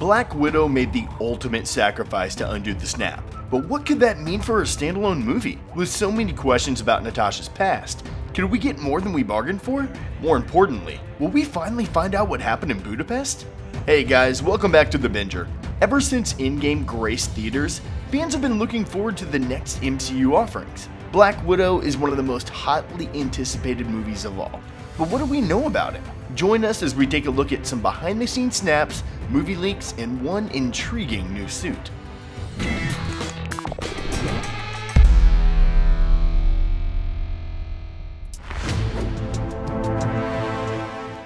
Black Widow made the ultimate sacrifice to undo the snap. But what could that mean for a standalone movie? With so many questions about Natasha's past, could we get more than we bargained for? More importantly, will we finally find out what happened in Budapest? Hey guys, welcome back to The Binger. Ever since Endgame graced theaters, fans have been looking forward to the next MCU offerings. Black Widow is one of the most hotly anticipated movies of all. But what do we know about it? Join us as we take a look at some behind-the-scenes snaps, movie leaks, and one intriguing new suit.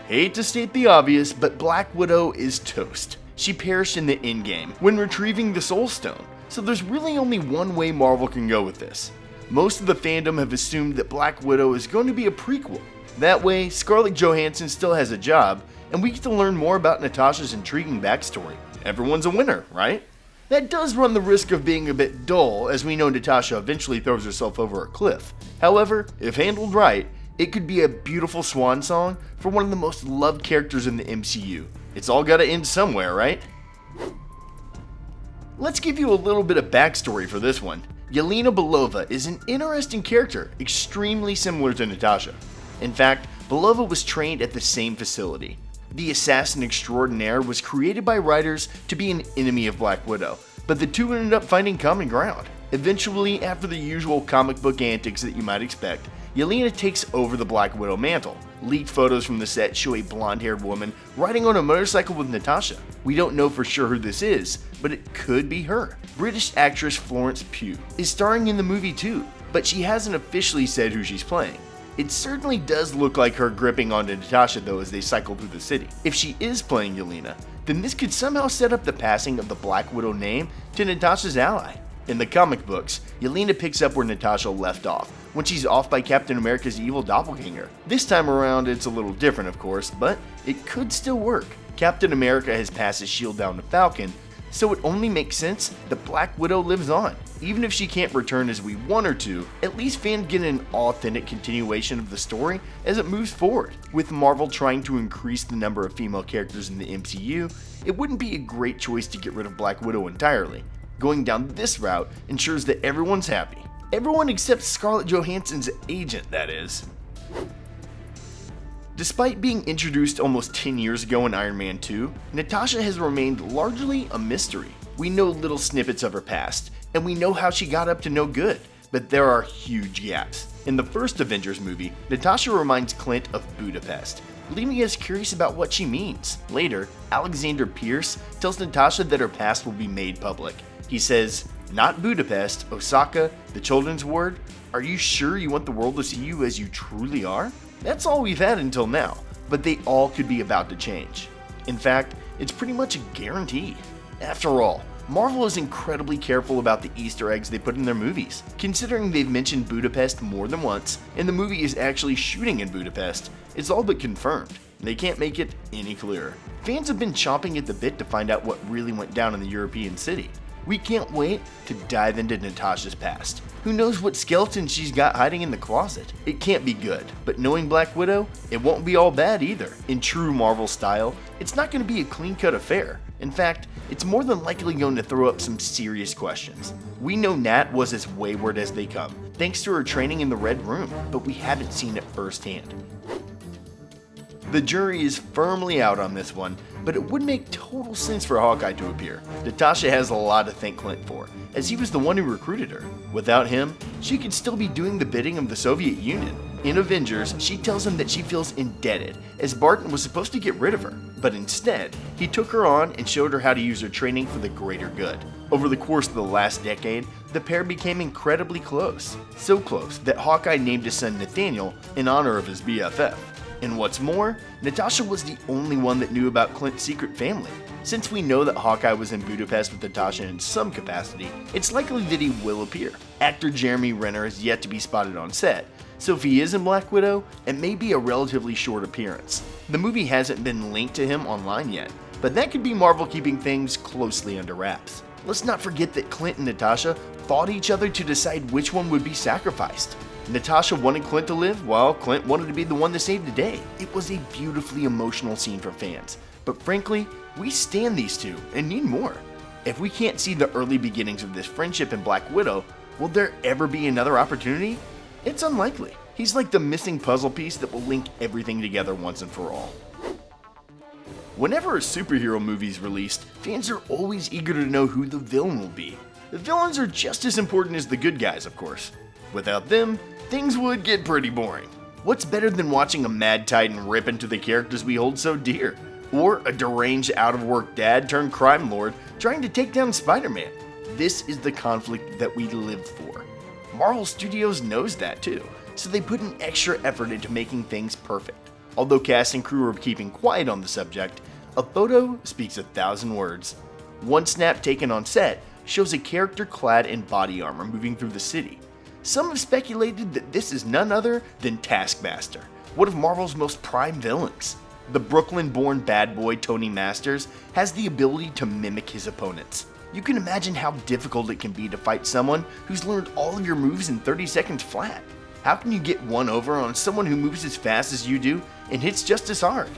Hate to state the obvious, but Black Widow is toast. She perished in the Endgame when retrieving the Soul Stone, so there's really only one way Marvel can go with this. Most of the fandom have assumed that Black Widow is going to be a prequel. That way, Scarlett Johansson still has a job, and we get to learn more about Natasha's intriguing backstory. Everyone's a winner, right? That does run the risk of being a bit dull, as we know Natasha eventually throws herself over a cliff. However, if handled right, it could be a beautiful swan song for one of the most loved characters in the MCU. It's all gotta end somewhere, right? Let's give you a little bit of backstory for this one. Yelina Belova is an interesting character, extremely similar to Natasha. In fact, Belova was trained at the same facility. The assassin extraordinaire was created by writers to be an enemy of Black Widow, but the two ended up finding common ground. Eventually, after the usual comic book antics that you might expect, Yelina takes over the Black Widow mantle. Leaked photos from the set show a blonde-haired woman riding on a motorcycle with Natasha. We don't know for sure who this is, but it could be her. British actress Florence Pugh is starring in the movie too, but she hasn't officially said who she's playing. It certainly does look like her gripping onto Natasha though as they cycle through the city. If she is playing Yelina, then this could somehow set up the passing of the Black Widow name to Natasha's ally. In the comic books, Yelina picks up where Natasha left off, when she's off by Captain America's evil doppelganger. This time around it's a little different of course, but it could still work. Captain America has passed his shield down to Falcon, so it only makes sense that Black Widow lives on. Even if she can't return as we want her to, at least fans get an authentic continuation of the story as it moves forward. With Marvel trying to increase the number of female characters in the MCU, it wouldn't be a great choice to get rid of Black Widow entirely. Going down this route ensures that everyone's happy. Everyone except Scarlett Johansson's agent, that is. Despite being introduced almost 10 years ago in Iron Man 2, Natasha has remained largely a mystery. We know little snippets of her past, and we know how she got up to no good, but there are huge gaps. In the first Avengers movie, Natasha reminds Clint of Budapest, leaving us curious about what she means. Later, Alexander Pierce tells Natasha that her past will be made public. He says, "Not Budapest, Osaka, the children's ward. Are you sure you want the world to see you as you truly are?" That's all we've had until now, but they all could be about to change. In fact, it's pretty much a guarantee. After all, Marvel is incredibly careful about the Easter eggs they put in their movies. Considering they've mentioned Budapest more than once, and the movie is actually shooting in Budapest, it's all but confirmed. They can't make it any clearer. Fans have been chomping at the bit to find out what really went down in the European city. We can't wait to dive into Natasha's past. Who knows what skeleton she's got hiding in the closet? It can't be good, but knowing Black Widow, it won't be all bad either. In true Marvel style, it's not going to be a clean-cut affair. In fact, it's more than likely going to throw up some serious questions. We know Nat was as wayward as they come, thanks to her training in the Red Room, but we haven't seen it firsthand. The jury is firmly out on this one, but it would make total sense for Hawkeye to appear. Natasha has a lot to thank Clint for, as he was the one who recruited her. Without him, she could still be doing the bidding of the Soviet Union. In Avengers, she tells him that she feels indebted, as Barton was supposed to get rid of her, but instead, he took her on and showed her how to use her training for the greater good. Over the course of the last decade, the pair became incredibly close. So close that Hawkeye named his son Nathaniel in honor of his BFF. And what's more, Natasha was the only one that knew about Clint's secret family. Since we know that Hawkeye was in Budapest with Natasha in some capacity, it's likely that he will appear. Actor Jeremy Renner is yet to be spotted on set, so if he is in Black Widow, it may be a relatively short appearance. The movie hasn't been linked to him online yet, but that could be Marvel keeping things closely under wraps. Let's not forget that Clint and Natasha fought each other to decide which one would be sacrificed. Natasha wanted Clint to live, while Clint wanted to be the one to save the day. It was a beautifully emotional scene for fans, but frankly, we stand these two and need more. If we can't see the early beginnings of this friendship in Black Widow, will there ever be another opportunity? It's unlikely. He's like the missing puzzle piece that will link everything together once and for all. Whenever a superhero movie is released, fans are always eager to know who the villain will be. The villains are just as important as the good guys, of course. Without them, things would get pretty boring. What's better than watching a mad titan rip into the characters we hold so dear? Or a deranged out-of-work dad turned crime lord trying to take down Spider-Man? This is the conflict that we live for. Marvel Studios knows that too, so they put an extra effort into making things perfect. Although cast and crew are keeping quiet on the subject, a photo speaks 1,000 words. One snap taken on set shows a character clad in body armor moving through the city. Some have speculated that this is none other than Taskmaster, one of Marvel's most prime villains. The Brooklyn-born bad boy Tony Masters has the ability to mimic his opponents. You can imagine how difficult it can be to fight someone who's learned all of your moves in 30 seconds flat. How can you get one over on someone who moves as fast as you do and hits just as hard?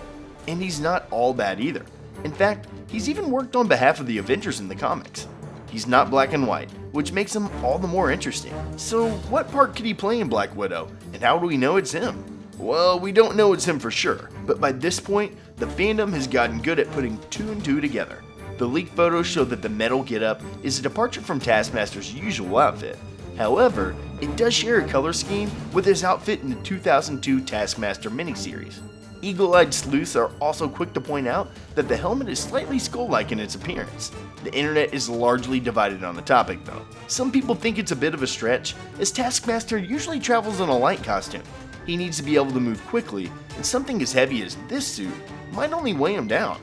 And he's not all bad either. In fact, he's even worked on behalf of the Avengers in the comics. He's not black and white, which makes him all the more interesting. So what part could he play in Black Widow, and how do we know it's him? Well, we don't know it's him for sure, but by this point, the fandom has gotten good at putting two and two together. The leaked photos show that the metal getup is a departure from Taskmaster's usual outfit. However, it does share a color scheme with his outfit in the 2002 Taskmaster miniseries. Eagle-eyed sleuths are also quick to point out that the helmet is slightly skull-like in its appearance. The internet is largely divided on the topic though. Some people think it's a bit of a stretch, as Taskmaster usually travels in a light costume. He needs to be able to move quickly, and something as heavy as this suit might only weigh him down.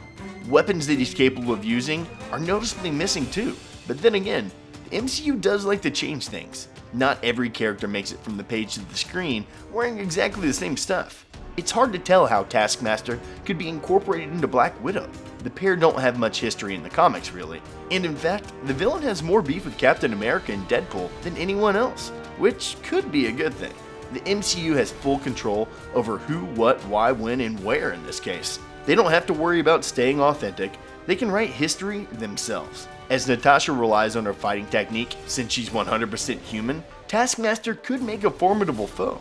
Weapons that he's capable of using are noticeably missing too, but then again, the MCU does like to change things. Not every character makes it from the page to the screen wearing exactly the same stuff. It's hard to tell how Taskmaster could be incorporated into Black Widow. The pair don't have much history in the comics really, and in fact, the villain has more beef with Captain America and Deadpool than anyone else, which could be a good thing. The MCU has full control over who, what, why, when, and where in this case. They don't have to worry about staying authentic, they can write history themselves. As Natasha relies on her fighting technique since she's 100% human, Taskmaster could make a formidable foe.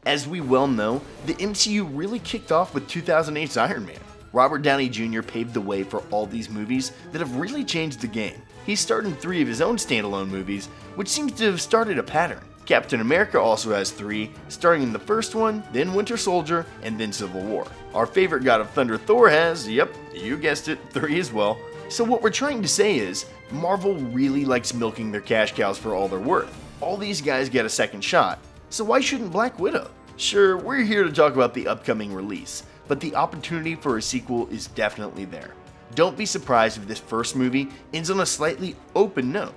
As we well know, the MCU really kicked off with 2008's Iron Man. Robert Downey Jr. paved the way for all these movies that have really changed the game. He starred in 3 of his own standalone movies, which seems to have started a pattern. Captain America also has 3, starting in the first one, then Winter Soldier, and then Civil War. Our favorite God of Thunder Thor has, yep, you guessed it, 3 as well. So what we're trying to say is, Marvel really likes milking their cash cows for all they're worth. All these guys get a second shot, so why shouldn't Black Widow? Sure, we're here to talk about the upcoming release, but the opportunity for a sequel is definitely there. Don't be surprised if this first movie ends on a slightly open note.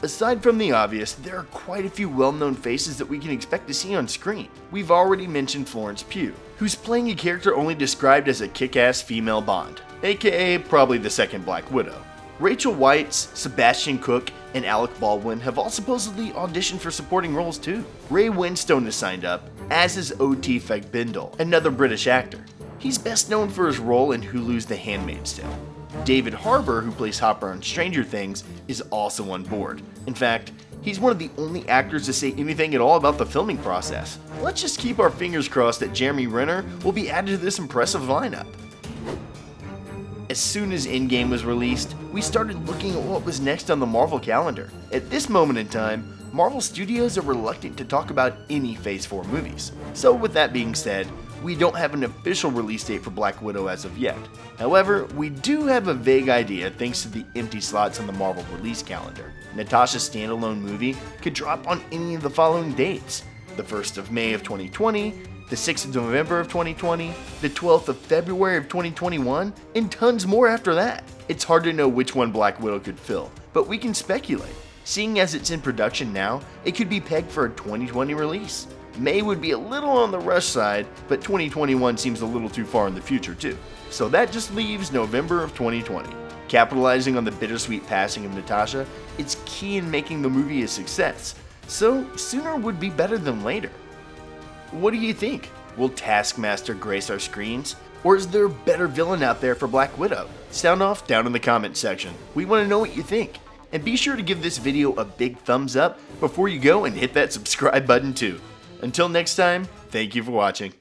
Aside from the obvious, there are quite a few well-known faces that we can expect to see on screen. We've already mentioned Florence Pugh, who's playing a character only described as a kick-ass female Bond, aka probably the second Black Widow. Rachel Weisz, Sebastian Cook, and Alec Baldwin have all supposedly auditioned for supporting roles too. Ray Winstone is signed up, as is O.T. Fagbindle, another British actor. He's best known for his role in Hulu's The Handmaid's Tale. David Harbour, who plays Hopper on Stranger Things, is also on board. In fact, he's one of the only actors to say anything at all about the filming process. Let's just keep our fingers crossed that Jeremy Renner will be added to this impressive lineup. As soon as Endgame was released, we started looking at what was next on the Marvel calendar. At this moment in time, Marvel Studios are reluctant to talk about any Phase 4 movies. So with that being said, we don't have an official release date for Black Widow as of yet. However, we do have a vague idea thanks to the empty slots on the Marvel release calendar. Natasha's standalone movie could drop on any of the following dates: the 1st of May of 2020, the 6th of November of 2020, the 12th of February of 2021, and tons more after that. It's hard to know which one Black Widow could fill, but we can speculate. Seeing as it's in production now, it could be pegged for a 2020 release. May would be a little on the rush side, but 2021 seems a little too far in the future too. So that just leaves November of 2020. Capitalizing on the bittersweet passing of Natasha, it's key in making the movie a success, so sooner would be better than later. What do you think? Will Taskmaster grace our screens? Or is there a better villain out there for Black Widow? Sound off down in the comment section. We want to know what you think. And be sure to give this video a big thumbs up before you go and hit that subscribe button too. Until next time, thank you for watching.